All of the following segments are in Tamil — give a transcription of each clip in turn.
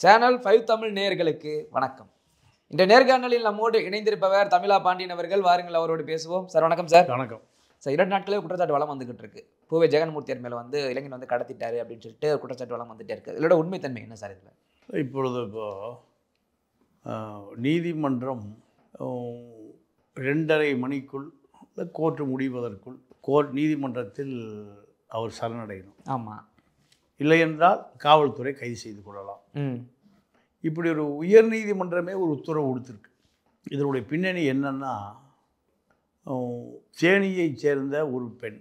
சேனல் 5 தமிழ் நேயர்களுக்கு வணக்கம். இந்த நேர்காணலில் நம்மோடு இணைந்திருப்பவர் தமிழா பாண்டியன் அவர்கள். வாருங்கள் அவரோடு பேசுவோம். சார் வணக்கம் சார். வணக்கம் சார், 2 நாட்களே குற்றச்சாட்டு வளம் வந்துகிட்டு இருக்கு. பூவே ஜெகன்மூர்த்தியர் மேலே வந்து இளைஞன் வந்து கடத்திட்டாரு அப்படின்னு சொல்லிட்டு குற்றச்சாட்டு வளம் வந்துட்டே இருக்கு. இதோட உண்மைத்தன்மை என்ன சார் இதில்? இப்பொழுது நீதிமன்றம் 2:30 மணிக்குள் கோர்ட்டு முடிவதற்குள் நீதிமன்றத்தில் அவர் சரணடையணும். ஆமாம். இல்லை என்றால் காவல்துறை கைது செய்து கொள்ளலாம். இப்படி ஒரு உயர் நீதிமன்றமே ஒரு உத்தரவு கொடுத்துருக்கு. இதனுடைய பின்னணி என்னன்னா, தேனியைச் சேர்ந்த ஒரு பெண்,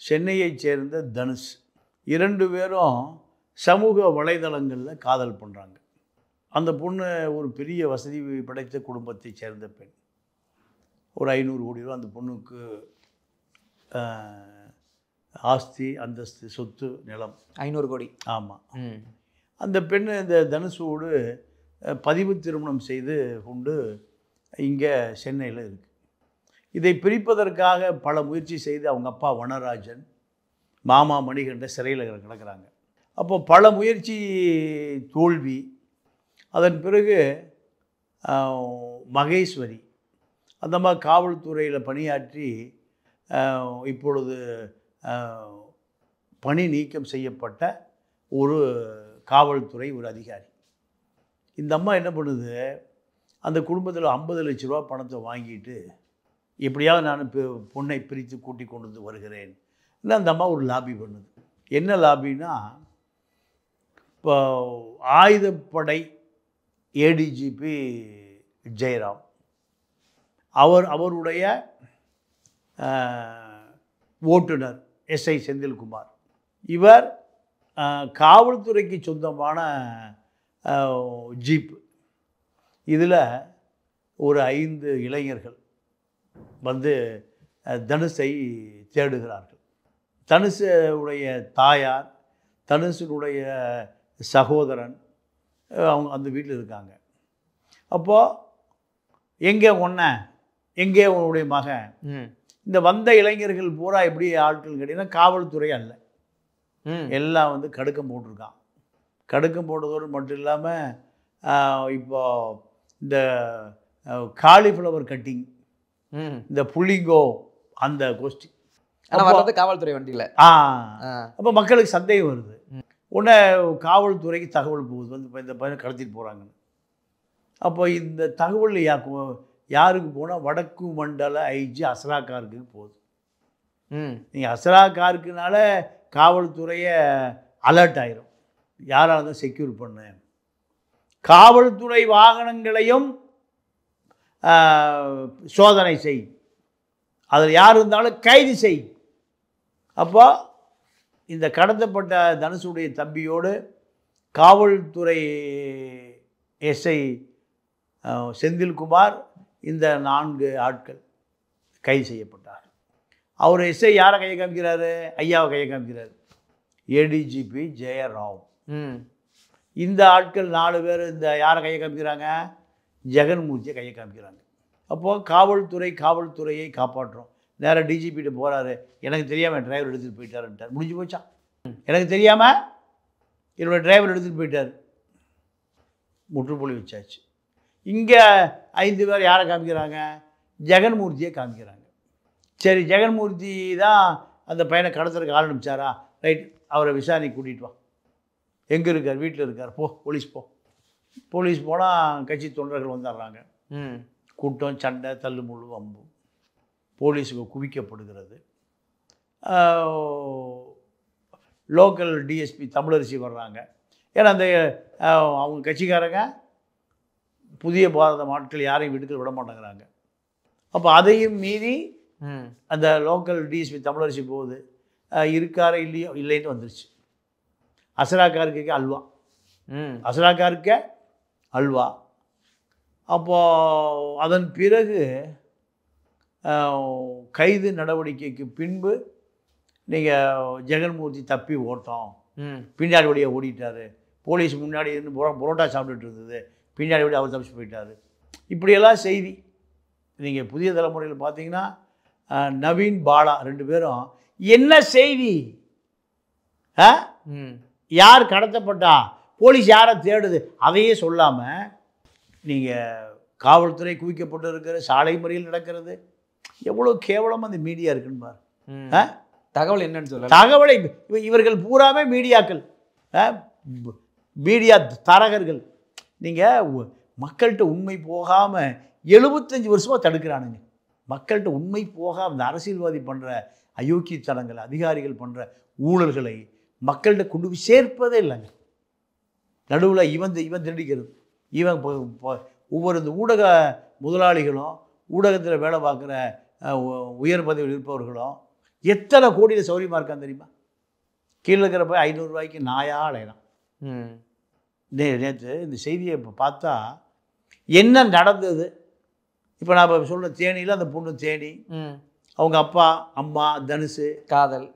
சென்னையைச் சேர்ந்த தனுஷ், 2 பேரும் சமூக வலைதளங்களில் காதல் பண்ணுறாங்க. அந்த பொண்ணு ஒரு பெரிய வசதி படைத்த குடும்பத்தை சேர்ந்த பெண். ஒரு 500 கோடி ரூபா அந்த பொண்ணுக்கு ஆஸ்தி, அந்தஸ்து, சொத்து, நிலம் 500 கோடி. ஆமாம். அந்த பெண்ணு இந்த தனுஷோடு பதிவு திருமணம் செய்து கொண்டு இங்கே சென்னையில் இருக்குது. இதை பிரிப்பதற்காக பல முயற்சி செய்து அவங்க அப்பா வனராஜன், மாமா மணிகண்ட சிறையில் கிடக்கிறாங்க. அப்போ பல முயற்சி தோல்வி. அதன் பிறகு மகேஸ்வரி அந்த மாதிரி காவல்துறையில் பணியாற்றி இப்பொழுது பணி நீக்கம் செய்யப்பட்ட ஒரு காவல்துறை ஒரு அதிகாரி. இந்த அம்மா என்ன பண்ணுது, அந்த குடும்பத்தில் 50 லட்ச ரூபா பணத்தை வாங்கிட்டு எப்படியாவது நான் பொண்ணை பிரித்து கூட்டி கொண்டு வந்து வருகிறேன். இல்லை, அந்த அம்மா ஒரு லாபி பண்ணுது. என்ன லாபின்னா, இப்போ ஆயுதப்படை ஏடிஜிபி ஜெயராம், அவருடைய ஓட்டுநர் எஸ்ஐ செந்தில்குமார், இவர் காவல்துறைக்கு சொந்தமான ஜீப்பு. இதில் ஒரு 5 இளைஞர்கள் வந்து தனுஷை தேடுகிறார்கள். தனுஷுடைய தாயார், தனுஷனுடைய சகோதரன் அவங்க அந்த வீட்டில் இருக்காங்க. அப்போது எங்கே எங்கே உன்னுடைய மகன்? இந்த வந்த இளைஞர்கள் பூரா எப்படி ஆட்கள் கேட்டீங்கன்னா காவல்துறை அல்ல, எல்லாம் வந்து கடுக்கம் போட்டிருக்கான். கடுக்கம் போட்டதோடு மட்டும் இல்லாமல் இப்போ இந்த காலிஃப்ளவர் கட்டிங், இந்த புள்ளிங்கோ அந்த கோஷ்டி காவல்துறை வண்டியில். அப்போ மக்களுக்கு சந்தேகம் வருது. உடனே காவல்துறைக்கு தகவல் போகுது, வந்து இந்த பையனை கடத்திட்டு போகிறாங்கன்னு. அப்போ இந்த தகவல் யாருக்கு போனால் வடக்கு மண்டல ஐஜி அஸ்ராகாருக்கு போகுது. நீங்கள் அஸ்ராகாருக்குனால காவல்துறையை அலர்ட் ஆயிரும், யாரால தான் செக்யூர் பண்ண. காவல்துறை வாகனங்களையும் சோதனை செய், அதில் யார் இருந்தாலும் கைது செய். அப்போ இந்த கடத்தப்பட்ட தனுஷுடைய தம்பியோடு காவல்துறை எஸ்ஐ செந்தில்குமார், இந்த 4 ஆட்கள் கைது செய்யப்பட்டார். அவர் எஸ்ஐ யாரை கையை காமிக்கிறாரு? ஐயாவை கையை காமிக்கிறார், ஏடிஜிபி ஜெயராவ். இந்த ஆட்கள் 4 பேர் இந்த யாரை கையை காமிக்கிறாங்க? ஜெகன்மூர்த்தியை கையை காமிக்கிறாங்க. அப்போது காவல்துறையை காப்பாற்றுறோம். நேராக டிஜிபிகிட்ட போகிறாரு, எனக்கு தெரியாமல் டிரைவர் எடுத்துகிட்டு போயிட்டாருன்ட்டார். முடிஞ்சு போச்சா? எனக்கு தெரியாமல் என்னோடய டிரைவர் எடுத்துகிட்டு போயிட்டார், முற்றுப்புள்ளி வச்சாச்சு. இங்கே 5 பேர் யாரை காமிக்கிறாங்க? ஜெகன்மூர்த்தியை காமிக்கிறாங்க. சரி, ஜெகன்மூர்த்தி தான் அந்த பையனை கடத்துறதுக்கு ஆள் அனுப்பிச்சாரா? ரைட், அவரை விசாரணை கூட்டிகிட்டு வா. எங்கே இருக்கார்? வீட்டில் இருக்கார். போலீஸ் போ. போலீஸ் போனால் கட்சி தொண்டர்கள் வந்துடுறாங்க. கூட்டம், சண்டை, தள்ளுமுள்ளு, வம்பு. போலீஸுக்கு குவிக்கப்படுகிறது. லோக்கல் டிஎஸ்பி தமிழரசி வர்றாங்க. ஏன்னா அந்த அவங்க கட்சிக்காரங்க புதிய பாரதம் ஆட்கள் யாரையும் வீட்டுக்கு விட மாட்டேங்கிறாங்க. அப்போ அதையும் மீறி அந்த லோக்கல் டிஎஸ்பி தமிழரசி போகுது. இருக்கார இல்லையோ இல்லைன்னு வந்துருச்சு. அஸ்ராகாருக்கு அல்வா, அஸ்ராகாருக்கு அல்வா. அப்போது அதன் பிறகு கைது நடவடிக்கைக்கு பின்பு நீங்கள் ஜெகன்மூர்த்தி தப்பி ஓட்டோம், பின்னாடி வழியாக ஓடிட்டார். போலீஸ் முன்னாடி இருந்து புரோட்டா சாப்பிட்டுட்டு இருந்தது, பின்னாடி வழி அவர் தப்பிச்சு போயிட்டார். இப்படியெல்லாம் செய்தி. நீங்கள் புதிய தலைமுறையில் பார்த்தீங்கன்னா நவீன், பாலா 2 பேரும் என்ன செய்தி? யார் கடத்தப்பட்டா? போலீஸ் யாரை தேடுது அதையே சொல்லாமல் நீங்கள் காவல்துறை குவிக்கப்பட்டு இருக்கிற சாலை மறியல் நடக்கிறது எவ்வளோ கேவலமாக அந்த மீடியா இருக்குன்னு பாரு. தகவல் என்னன்னு சொல்ல தகவலை இவர்கள் பூராமே மீடியாக்கள், மீடியா தரகர்கள். நீங்கள் மக்கள்கிட்ட உண்மை போகாமல் 75 வருஷமாக தடுக்கிறானுங்க. மக்கள்கிட்ட உண்மை போகாமல் இந்த அரசியல்வாதி பண்ணுற அயோக்கியத்தனங்கள், அதிகாரிகள் பண்ணுற ஊழல்களை மக்கள்கிட்ட கொண்டு போய் சேர்ப்பதே இல்லைங்க. நடுவில் இவன் திருடிக்கிறது, இவன் ஒவ்வொரு இந்த ஊடக முதலாளிகளும் ஊடகத்தில் வேலை பார்க்குற உயர் பதவியில் இருப்பவர்களும் எத்தனை கோடியில் சௌரியமாக இருக்கான்னு தெரியுமா? கீழே இருக்கிற போய் 500 ரூபாய்க்கு நாயாக அலையலாம். நேற்று இந்த செய்தியை இப்போ பார்த்தா என்ன நடந்தது, இப்போ நான் இப்போ சொல்கிற தேனியில் அந்த பொண்ணு தேனி, அவங்க அப்பா அம்மா தனுஷு காதல்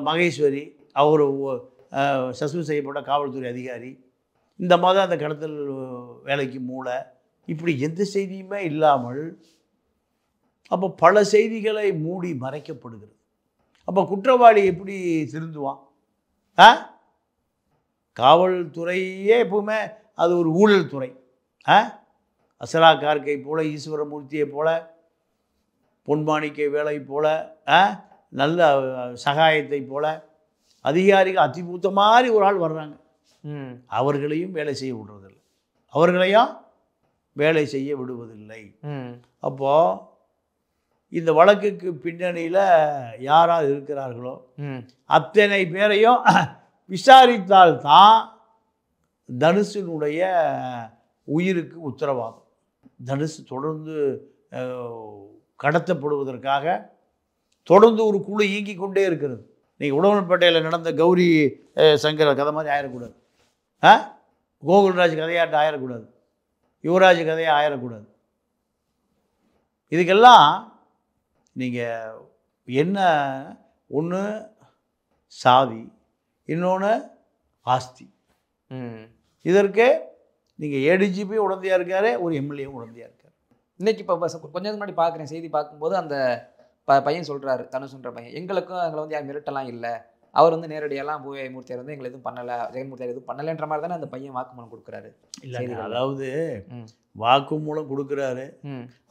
மகேஸ்வரி, அவர் சஸ்பெண்ட் செய்யப்பட்ட காவல்துறை அதிகாரி, இந்த மாதிரி அந்த கடத்தல் வேலைக்கு மூளை, இப்படி எந்த செய்தியுமே இல்லாமல் அப்போ பல செய்திகளை மூடி மறைக்கப்படுகிறது. அப்போ குற்றவாளி எப்படி திருந்துவான்? காவல்துறையே எப்பவுமே அது ஒரு ஊழல் துறை. அசரா கார்கை போல, ஈஸ்வரமூர்த்தியை போல, பொன்மாணிக்கை வேலை போல, நல்ல சகாயத்தை போல அதிகாரிகள் அதிபூத்த மாதிரி ஒரு ஆள் வர்றாங்க. அவர்களையும் வேலை செய்ய விடுறதில்லை, அவர்களையும் வேலை செய்ய விடுவதில்லை. அப்போது இந்த வழக்குக்கு பின்னணியில் யாராவது இருக்கிறார்களோ அத்தனை பேரையும் விசாரித்தால்தான் தனுஷினுடைய உயிருக்கு உத்தரவாதம். தனுஷ் தொடர்ந்து கடத்தப்படுவதற்காக தொடர்ந்து ஒரு குழு இயங்கி கொண்டே இருக்கிறது. நீங்கள் உடவன்பேட்டையில் நடந்த கௌரி சங்கர் கதை மாதிரி ஆயிடக்கூடாது, கோகுல்ராஜ் கதையாட்ட ஆயிடக்கூடாது, யுவராஜ் கதையாக ஆயிடக்கூடாது. இதுக்கெல்லாம் நீங்கள் என்ன, ஒன்று சாதி, இன்னொன்று ஆஸ்தி. இதற்கு நீங்கள் ஏடிஜிபி உடந்தையாக இருக்காரு, ஒரு எம்எல்ஏவும் உடந்தையாக இருக்கார். இன்றைக்கி இப்போ கொஞ்சம் முன்னாடி பார்க்குறேன் செய்தி பார்க்கும்போது அந்த பையன் சொல்கிறாரு, தனுஷுன்ற பையன், எங்களை வந்து யார் மிரட்டலாம் இல்லை, அவர் வந்து நேரடியெல்லாம் பூவே மூர்த்தியார் வந்து எங்களை எதுவும் பண்ணலை, ஜெகன்மூர்த்தியார் எதுவும் பண்ணலைன்ற மாதிரி தானே அந்த பையன் வாக்குமூலம் கொடுக்குறாரு. இல்லை, அதாவது வாக்குமூலம் கொடுக்குறாரு.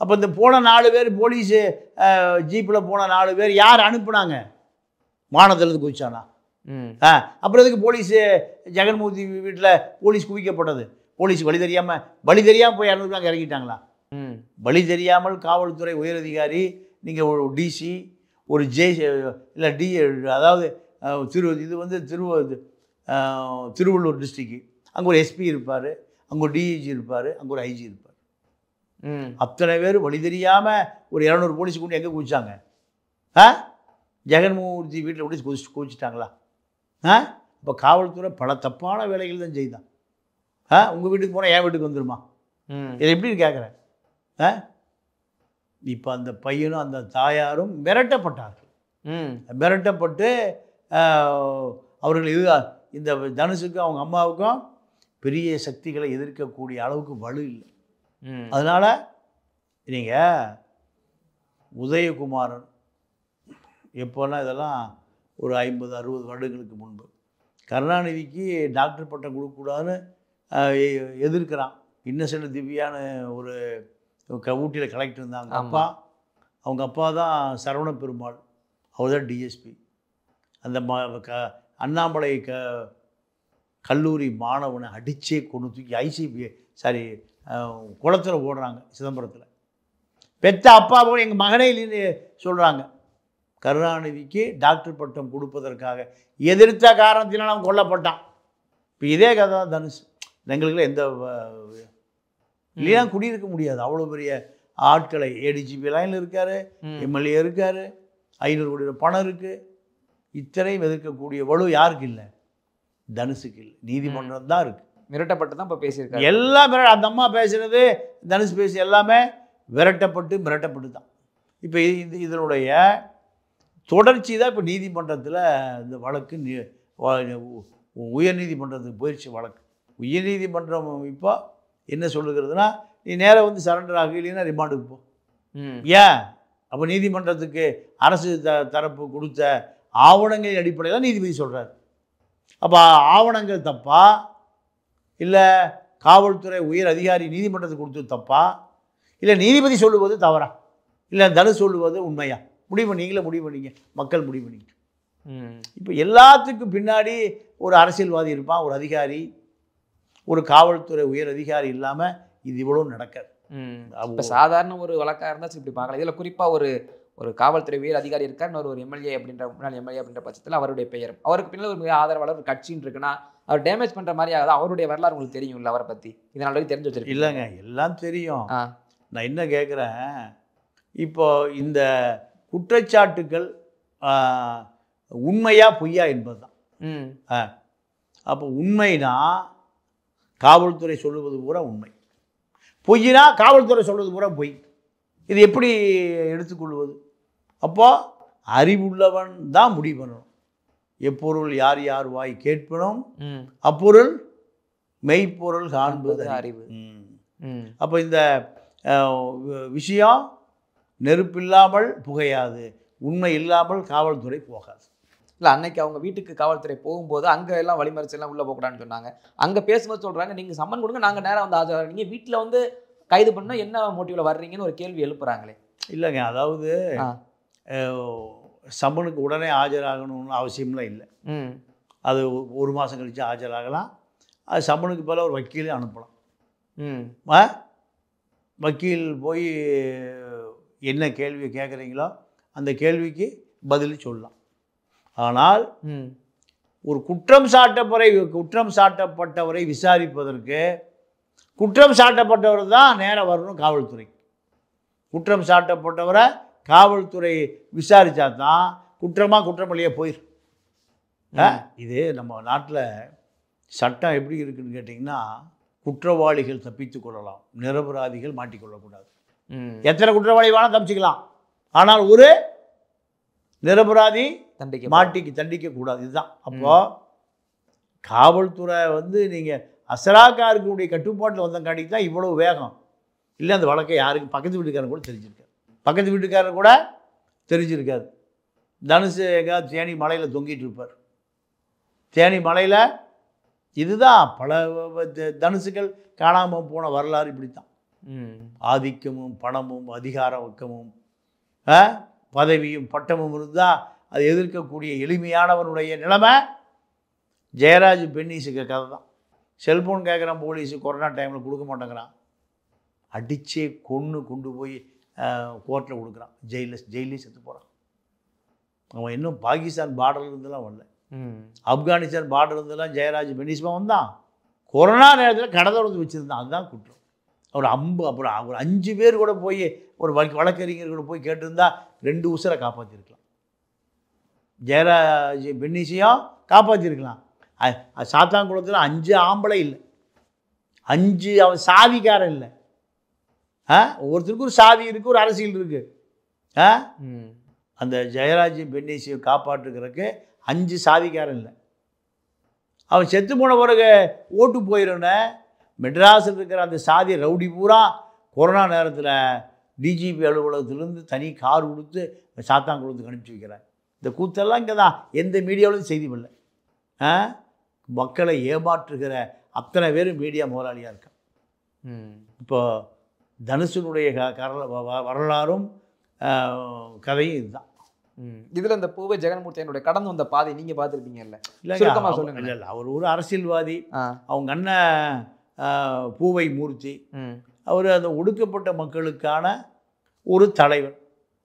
அப்போ இந்த போன 4 பேர் போலீஸு ஜீப்பில் போன 4 பேர் யார் அனுப்புனாங்க? மானத்திலிருந்து குதிச்சானா? அப்புறம் எதுக்கு போலீஸு ஜெகன்மூர்த்தி வீட்டில் போலீஸ் குவிக்கப்பட்டது? போலீஸ் வழி தெரியாமல் போய் அனுப்புறாங்க, இறங்கிட்டாங்களா? வழி தெரியாமல் காவல்துறை உயரதிகாரி, நீங்கள் ஒரு டிசி, ஒரு இல்லை அதாவது இது வந்து திருவள்ளூர் டிஸ்ட்ரிக்ட், அங்கே ஒரு எஸ்பி இருப்பார், அங்கே ஒரு டிஐஜி இருப்பார், அங்கே ஒரு ஐஜி இருப்பார். அத்தனை பேர் வழி தெரியாமல் ஒரு 200 போலீஸ் கொண்டு எங்கே குதிச்சாங்க? ஜெகன்மூர்த்தி வீட்டில் கூட குதிச்சிட்டாங்களா? இப்போ காவல்துறை பல தப்பான வேலைகள் தான் செய்தான். உங்கள் வீட்டுக்கு போனால் என் வீட்டுக்கு வந்துடுமா? இதை எப்படி கேட்குறேன்? இப்போ அந்த பையனும் அந்த தாயாரும் மிரட்டப்பட்டார்கள். மிரட்டப்பட்டு அவர்கள் இந்த தனுஷுக்கும் அவங்க அம்மாவுக்கும் பெரிய சக்திகளை எதிர்க்கக்கூடிய அளவுக்கு வலு இல்லை. அதனால் நீங்கள் உதயகுமாரன் எப்போல்லாம் இதெல்லாம் ஒரு 50-60 வருடங்களுக்கு முன்பு கருணாநிதிக்கு டாக்டர் பட்டம் கொடுக்கக்கூடாதுன்னு எதிர்க்கிறான். இன்னசென்ட் திவ்யான்னு ஒரு ஊட்டியில் கலெக்டர் இருந்தாங்க. அவங்க அப்பா தான் சரவண பெருமாள், அவர் தான் டிஎஸ்பி. அந்த அண்ணாமலை கல்லூரி மாணவனை அடித்தே கொண்டு தூக்கி ஐசிபி குளத்தில் போடுறாங்க சிதம்பரத்தில். பெற்ற அப்பா போல எங்கள் மகனே இல்லைன்னு சொல்கிறாங்க. கருணாநிதிக்கு டாக்டர் பட்டம் கொடுப்பதற்காக எதிர்த்த காரணத்தினால் அவன் கொல்லப்பட்டான். இப்போ இதே கதை தான் தனுஷ். எங்களுக்குள்ள எந்த இல்லையா குடியிருக்க முடியாது. அவ்வளோ பெரிய ஆட்களை ஏடிஜிபி லைனில் இருக்கார், எம்எல்ஏ இருக்கார், 500 கோடி பணம் இருக்குது. இத்தனையும் எதிர்க்கக்கூடிய வலு யாருக்கு இல்லை? தனுஷுக்கு இல்லை. நீதிமன்றம் தான் இருக்குது. மிரட்டப்பட்டு தான் இப்போ பேசியிருக்காரு. எல்லாமே அந்த அம்மா பேசுகிறது, தனுஷ் பேசி எல்லாமே மிரட்டப்பட்டு தான். இப்போ இதனுடைய தொடர்ச்சி தான் இப்போ நீதிமன்றத்தில் இந்த வழக்கு உயர்நீதிமன்றத்துக்கு போயிடுச்சு வழக்கு. உயர்நீதிமன்றம் இப்போ என்ன சொல்லுகிறதுனா, நீ நேராக வந்து சரண்டர் ஆக, இல்லைன்னா ரிமாண்டுக்கு போ. ஏன்? அப்போ நீதிமன்றத்துக்கு அரசு தரப்பு கொடுத்த ஆவணங்களின் அடிப்படையில் நீதிபதி சொல்கிறார். அப்போ ஆவணங்கள் தப்பா, இல்லை காவல்துறை உயர் அதிகாரி நீதிமன்றத்துக்கு கொடுத்தது தப்பா, இல்லை நீதிபதி சொல்லுவது தவறா, இல்லை தனுஷ் சொல்லுவது உண்மையா? நீங்களே முடிவு பண்ணிங்க, மக்கள் முடிவு பண்ணிங்க. இப்போ எல்லாத்துக்கும் பின்னாடி ஒரு அரசியல்வாதி இருப்பான், ஒரு அதிகாரி, ஒரு காவல்துறை உயர் அதிகாரி இல்லாமல் இது இவ்வளோ நடக்காது. இப்போ சாதாரண ஒரு வழக்காக இருந்தால் இப்படி பார்க்கலாம். இதில் குறிப்பாக ஒரு காவல்துறை உயர் அதிகாரி இருக்கார், ஒரு எம்எல்ஏ அப்படின்ற முன்னாள் எம்எல்ஏ அப்படின்ற பட்சத்தில் அவருடைய பெயர், அவருக்கு பின்னால் ஒரு மிக ஆதரவாளர் ஒரு கட்சின்னு இருக்குன்னா அவர் டேமேஜ் பண்ணுற மாதிரி ஆகுது. அவருடைய வரலாறு உங்களுக்கு தெரியும்ல, அவரை பற்றி இதனால வரைக்கும் தெரிஞ்சு வச்சிருக்கீங்க? இல்லைங்க, எல்லாம் தெரியும். நான் என்ன கேட்குறேன், இப்போ இந்த குற்றச்சாட்டுக்கள் உண்மையா பொய்யா என்பது தான். அப்போ உண்மைனா காவல்துறை சொல்லுவது பூரா உண்மை, பொய்னா காவல்துறை சொல்வது பூரா பொய். இது எப்படி எடுத்துக்கொள்வது? அப்போ அறிவுள்ளவன் தான் முடிவு பண்ணணும். எப்பொருள் யார் யார் வாய் கேட்பனும் அப்பொருள் மெய்ப்பொருள் காண்பது அறிவு. அப்போ இந்த விஷயம் நெருப்பில்லாமல் புகையாது, உண்மை இல்லாமல் காவல்துறை போகாது. இல்லை, அன்னைக்கு அவங்க வீட்டுக்கு காவல்துறை போகும்போது அங்கே எல்லாம் வழிமறிச்செல்லாம் உள்ளே போகக்கூடாதுன்னு சொன்னாங்க. அங்கே பேசும்போது சொல்கிறாங்க, நீங்கள் சம்மன் கொடுங்க, நாங்கள் நேராக வந்து ஆஜர், நீங்கள் வீட்டில் வந்து கைது பண்ணால் என்ன மோட்டிவில் வர்றீங்கன்னு ஒரு கேள்வி எழுப்புறாங்களே. இல்லைங்க, அதாவது சம்மனுக்கு உடனே ஆஜராகணும்னு அவசியம்லாம் இல்லை. அது 1 மாதம் கழித்து ஆஜராகலாம். அது சம்மனுக்கு பதிலாக ஒரு வக்கீலே அனுப்பலாம். வக்கீல் போய் என்ன கேள்வி கேட்குறீங்களோ அந்த கேள்விக்கு பதில் சொல்லலாம். ஆனால் ஒரு குற்றம் சாட்டப்பட்டவரை விசாரிப்பதற்கு குற்றம் சாட்டப்பட்டவர் தான் நேராக வரணும் காவல்துறை. குற்றம் சாட்டப்பட்டவரை காவல்துறை விசாரித்தா தான் குற்றமில்லையே போயிடும். இது நம்ம நாட்டில் சட்டம் எப்படி இருக்குதுன்னு கேட்டிங்கன்னா, குற்றவாளிகள் தப்பித்து கொள்ளலாம், நிரபராதிகள் மாட்டிக்கொள்ளக்கூடாது. எத்தனை குற்றவாளி வேணால் தப்பிச்சுக்கலாம், ஆனால் ஒரு நிரபராதி தண்டிக்கக்கூடாது. இதுதான். அப்போது காவல்துறை வந்து நீங்கள் அசராக்காருக்குடைய கட்டுப்பாட்டில் வந்தங்காட்டிக்கு தான் இவ்வளோ வேகம். இல்லை அந்த வழக்கை யாருக்கு பக்கத்து வீட்டுக்காரன் கூட தெரிஞ்சிருக்காது. தனுஷ் எங்கேயாவது தேனி மலையில் தொங்கிட்டு இருப்பார். தேனி மலையில் இதுதான் பல தனுசுகள் காணாமல் போன வரலாறு இப்படித்தான். ஆதிக்கமும் பணமும் அதிகார வக்கமும் பதவியும் பட்டமும் இருந்தால் அது எதிர்க்கக்கூடிய எளிமையானவனுடைய நிலைமை ஜெயராஜ் பென்னீஸுக்கு கதை தான். செல்ஃபோன் கேட்குறான் போலீஸு, கொரோனா டைமில் கொடுக்க மாட்டேங்கிறான், அடித்தே கொண்டு போய் கோர்ட்டில் கொடுக்குறான், ஜெயிலே செத்து போகிறான். அவன் இன்னும் பாகிஸ்தான் பார்டர் இருந்தெல்லாம் வரல, ஆப்கானிஸ்தான் பார்டர் இருந்தெல்லாம் ஜெயராஜ் பென்னீஸ்மா வந்தான். கொரோனா நேரத்தில் கடை திறந்து வச்சுருந்தான், அதுதான் குற்றம். அப்புறம் ஒரு 5 பேர் கூட போய் ஒரு வழக்கறிஞர் கூட போய் கேட்டிருந்தா 2 உசுரை காப்பாற்றிருக்கலாம். ஜெயராஜ் பென்னீஸையும் காப்பாற்றிருக்கலாம். சாத்தான்குளத்தில் 5 ஆம்பளை இல்லை, 5 அவன் சாதிக்காரன் இல்லை. ஒவ்வொருத்தருக்கும் ஒரு சாதி இருக்குது, ஒரு அரசியல் இருக்குது. அந்த ஜெயராஜ் பென்னீஸையை காப்பாற்றுக்கிறதுக்கு 5 சாதிக்காரன் இல்லை. அவன் செத்து போன பிறகு ஓட்டு போயிடுன்னு மெட்ராஸில் இருக்கிற அந்த சாதி ரவுடி பூரா கொரோனா நேரத்தில் டிஜிபி அலுவலகத்திலேருந்து தனி கார் கொடுத்து சாத்தான்குளத்துக்கு அனுப்பிச்சி வைக்கிறாங்க. இந்த கூத்தெல்லாம் இங்கே தான், எந்த மீடியாவிலும் செய்தி வரல. மக்களை ஏமாற்றுகிற அத்தனை பேரும் மீடியா முதலாளியாக இருக்கான். இப்போ தனுஷனுடைய வரலாறும் கதையும் இதுதான். இதில் இந்த பூவை ஜெகன்மூர்த்தியினுடைய கடந்து வந்த பாதை நீங்கள் பார்த்துருப்பீங்கல்ல, இல்லை அவர் ஒரு அரசியல்வாதி. அவங்க அண்ணன் பூவை மூர்த்தி, அவர் அந்த ஒடுக்கப்பட்ட மக்களுக்கான ஒரு தலைவர்,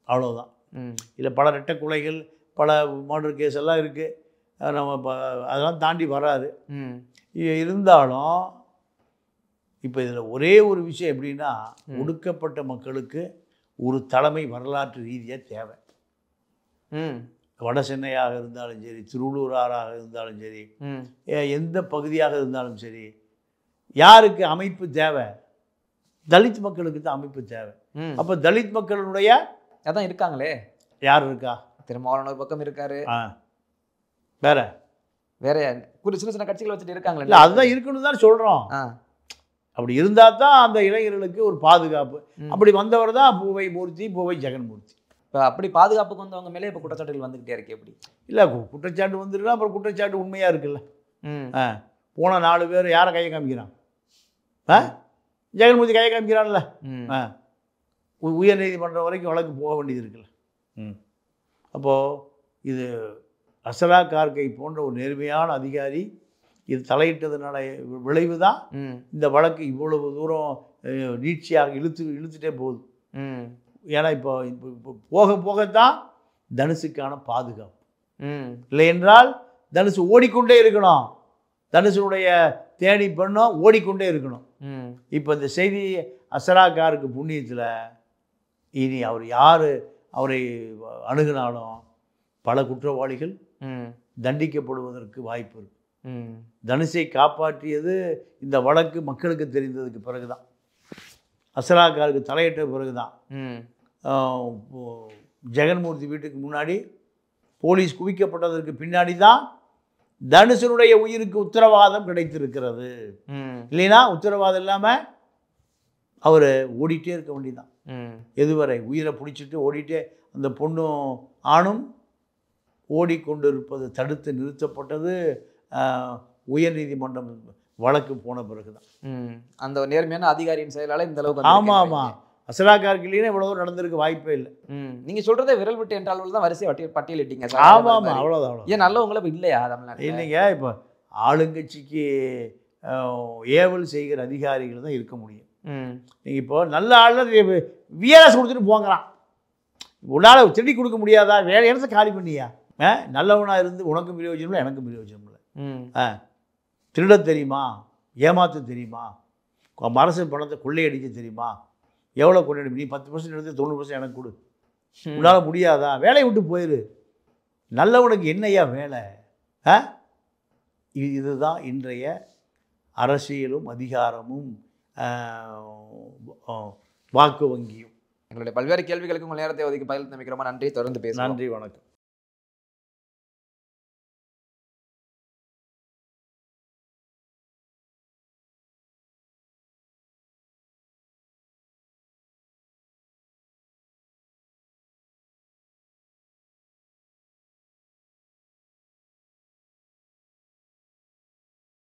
அவ்வளோதான். இல்லை பல ரெட்டை கொலைகள், பல மர்டர் கேஸ் எல்லாம் இருக்குது, நம்ம அதெல்லாம் தாண்டி வராது. இருந்தாலும் இப்போ இதில் ஒரே ஒரு விஷயம் எப்படின்னா, ஒடுக்கப்பட்ட மக்களுக்கு ஒரு தலைமை வரலாற்று ரீதியாக தேவை. வட சென்னையாக இருந்தாலும் சரி, திருவள்ளூராக இருந்தாலும் சரி, எந்த பகுதியாக இருந்தாலும் சரி, யாருக்கு அமைப்பு தேவை? தலித் மக்களுக்கு தான் அமைப்பு தேவை. அப்போ தலித் மக்களுடைய அதான் இருக்காங்களே, யார் இருக்கா? திருமாவளவன் ஒரு பக்கம் இருக்காரு, வேற சின்ன சின்ன கட்சிகள் வச்சுட்டு இருக்காங்களே. இல்லை, அதுதான் இருக்கணும் தான் சொல்கிறோம். அப்படி இருந்தால் தான் அந்த இளைஞர்களுக்கு ஒரு பாதுகாப்பு. அப்படி வந்தவர் தான் பூவை மூர்த்தி, பூவை ஜெகன்மூர்த்தி. இப்போ அப்படி பாதுகாப்புக்கு வந்தவங்க மேலே இப்போ குற்றச்சாட்டுகள் வந்துக்கிட்டே இருக்கு. எப்படி? இல்லை, குற்றச்சாட்டு வந்துருக்குன்னா அப்புறம் குற்றச்சாட்டு உண்மையாக இருக்குல்ல. போன 4 பேர் யாரை கையை காமிக்கிறான்? ஜெகன்மூர்த்தி கையை காமிக்கிறான்ல. உயர் நீதிமன்றம் வரைக்கும் வழக்கு போக வேண்டியது இருக்குல்ல. அப்போது இது அசரா கார்கை போன்ற ஒரு நேர்மையான அதிகாரி இது தலையிட்டதுனால விளைவு தான் இந்த வழக்கு இவ்வளவு தூரம் நீட்சியாக இழுத்துட்டே போகுது. ஏன்னா இப்போ போக போகத்தான் தனுஷுக்கான பாதுகாப்பு. இல்லை என்றால் தனுஷ் ஓடிக்கொண்டே இருக்கணும். தனுஷனுடைய தேடி பெண்ணும் ஓடிக்கொண்டே இருக்கணும். இப்போ இந்த செய்தி அசரா காருக்கு புண்ணியத்தில் இனி அவர் யார் அவரை அணுகினாலும் பல குற்றவாளிகள் தண்டிக்கப்படுவதற்கு வாய்ப்பு இருக்கு. தனுஷை காப்பாற்றியது இந்த வழக்கு மக்களுக்கு தெரிந்ததுக்கு பிறகுதான், அசரா காருக்கு தலையிட்ட பிறகுதான். ஜெகன்மூர்த்தி வீட்டுக்கு முன்னாடி போலீஸ் குவிக்கப்பட்டதற்கு பின்னாடி தான் தனுஷனுடைய உயிருக்கு உத்தரவாதம் கிடைத்திருக்கிறது. இல்லைன்னா உத்தரவாதம் இல்லாமல் அவர் ஓடிட்டே இருக்க வேண்டியதான். எதுவரை உயிரை பிடிச்சிட்டு ஓடிட்டே அந்த பொண்ணும் ஆணும் ஓடிக்கொண்டிருப்பது தடுத்து நிறுத்தப்பட்டது உயர்நீதிமன்றம் வழக்கு போன பிறகுதான். அந்த நேர்மையான அதிகாரியின் செயலால் இந்த அளவுக்கு. ஆமாம், அசரா கார்கிலையும் இவ்வளவு நடந்திருக்க வாய்ப்பே இல்லை. நீங்க சொல்றதை விரல் விட்டு என்றால் தான் வரிசை பட்டியலிட்டீங்க. ஆமாம், அவ்வளோதான். ஏன் நல்லவங்கள இல்லையா தமிழ்நாட்டில்? இல்லைங்க, இப்போ ஆளுங்கட்சிக்கு ஏவல் செய்கிற அதிகாரிகள் தான் இருக்க முடியும். நீங்கள் இப்போ நல்ல ஆள் விஆர்எஸ் கொடுத்துட்டு போங்களாம். உன்னால் திருடி கொடுக்க முடியாதா? வேற இடத்த காலி பண்ணியா? நல்லவனாக இருந்து உனக்கும் பிரயோஜனம் இல்லை, எனக்கும் பிரயோஜனம் இல்லை. திருட தெரியுமா? ஏமாற்ற தெரியுமா? அரசு பணத்தை கொள்ளையடிக்க தெரியுமா? எவ்வளோ கொள்ளையடி? நீ 10% எடுத்து 90% எனக்கு கொடு. உன்னால் முடியாதா? வேலையை விட்டு போயிரு. நல்லவனுக்கு என்னையா வேலை? இதுதான் இன்றைய அரசியலும் அதிகாரமும் வாக்கு வங்கியும். எங்களுடைய பல்வேறு கேள்விகளுக்கு உங்கள் நேரத்தை ஒதுக்கி பதில் நம்பிக்கிறோமா? நன்றி. தொடர்ந்து பேச. நன்றி, வணக்கம்.